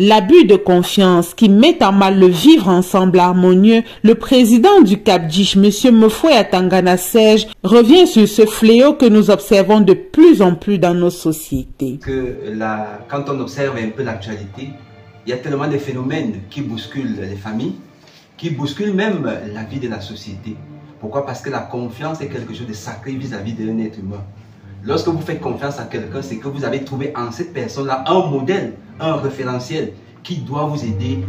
L'abus de confiance qui met en mal le vivre ensemble harmonieux, le président du Cap-Dich, M. Mofoué Atangana Serge, revient sur ce fléau que nous observons de plus en plus dans nos sociétés. Quand on observe un peu l'actualité, il y a tellement de phénomènes qui bousculent les familles, qui bousculent même la vie de la société. Pourquoi? Parce que la confiance est quelque chose de sacré vis-à-vis d'un être humain. Lorsque vous faites confiance à quelqu'un, c'est que vous avez trouvé en cette personne-là un modèle, un référentiel qui doit vous aider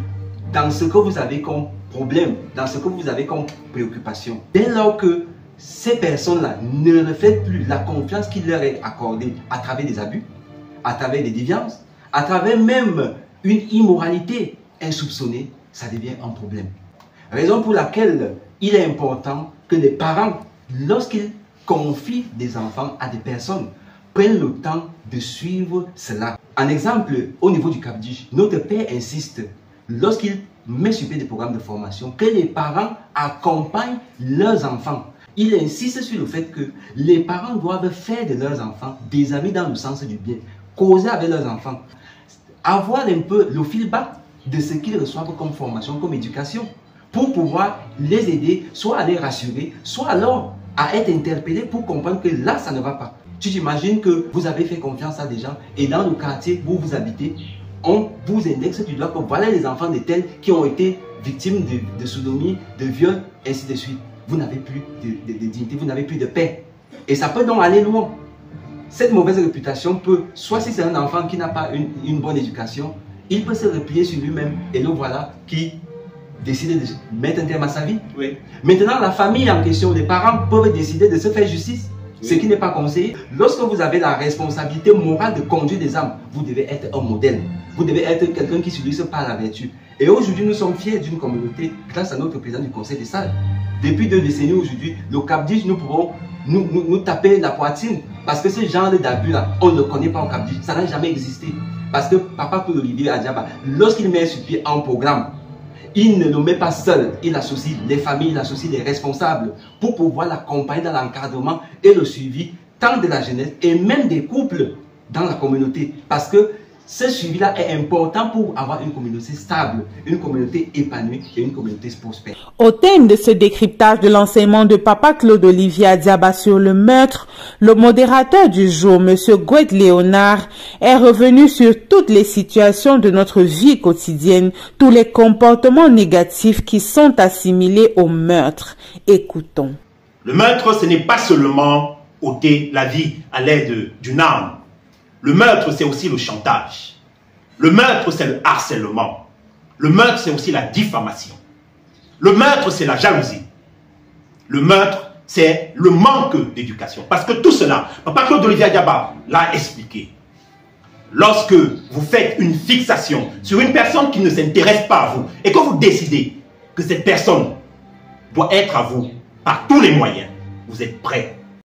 dans ce que vous avez comme problème, dans ce que vous avez comme préoccupation. Dès lors que ces personnes-là ne reflètent plus la confiance qui leur est accordée à travers des abus, à travers des déviances, à travers même une immoralité insoupçonnée, ça devient un problème. Raison pour laquelle il est important que les parents, lorsqu'ils confient des enfants à des personnes, prennent le temps de suivre cela. En exemple, au niveau du Cap-Dich, notre père insiste, lorsqu'il met sur pied des programmes de formation, que les parents accompagnent leurs enfants. Il insiste sur le fait que les parents doivent faire de leurs enfants des amis dans le sens du bien, causer avec leurs enfants, avoir un peu le feedback de ce qu'ils reçoivent comme formation, comme éducation, pour pouvoir les aider, soit à les rassurer, soit alors à être interpellés pour comprendre que là, ça ne va pas. Tu t'imagines que vous avez fait confiance à des gens et dans le quartier où vous habitez, on vous indexe du doigt que voilà les enfants de tels qui ont été victimes de sodomie, de viol, ainsi de suite. Vous n'avez plus de dignité, vous n'avez plus de paix. Et ça peut donc aller loin. Cette mauvaise réputation peut, soit si c'est un enfant qui n'a pas une bonne éducation, il peut se replier sur lui-même et le voilà qui décider de mettre un terme à sa vie. Oui. Maintenant, la famille en question, les parents peuvent décider de se faire justice, oui, ce qui n'est pas conseillé. Lorsque vous avez la responsabilité morale de conduire des âmes, vous devez être un modèle. Vous devez être quelqu'un qui se luxe par la vertu. Et aujourd'hui, nous sommes fiers d'une communauté grâce à notre président du Conseil des sages. Depuis 2 décennies aujourd'hui, le Cap-Dich, nous pouvons nous taper la poitrine parce que ce genre d'abus-là, on ne le connaît pas au Cap-Dich. Ça n'a jamais existé. Parce que Papa Claude Olivier Adjaba, lorsqu'il met sur pied un programme, il ne le met pas seul, il associe les familles, il associe les responsables pour pouvoir l'accompagner dans l'encadrement et le suivi tant de la jeunesse et même des couples dans la communauté. Parce que ce suivi-là est important pour avoir une communauté stable, une communauté épanouie et une communauté prospère. Au thème de ce décryptage de l'enseignement de Papa Claude Olivier Adiaba sur le meurtre, le modérateur du jour, M. Gouet Léonard, est revenu sur toutes les situations de notre vie quotidienne, tous les comportements négatifs qui sont assimilés au meurtre. Écoutons. Le meurtre, ce n'est pas seulement ôter la vie à l'aide d'une arme. Le meurtre, c'est aussi le chantage. Le meurtre, c'est le harcèlement. Le meurtre, c'est aussi la diffamation. Le meurtre, c'est la jalousie. Le meurtre, c'est le manque d'éducation. Parce que tout cela, Papa Claude Olivier Adiaba l'a expliqué. Lorsque vous faites une fixation sur une personne qui ne s'intéresse pas à vous et que vous décidez que cette personne doit être à vous par tous les moyens, vous êtes prêt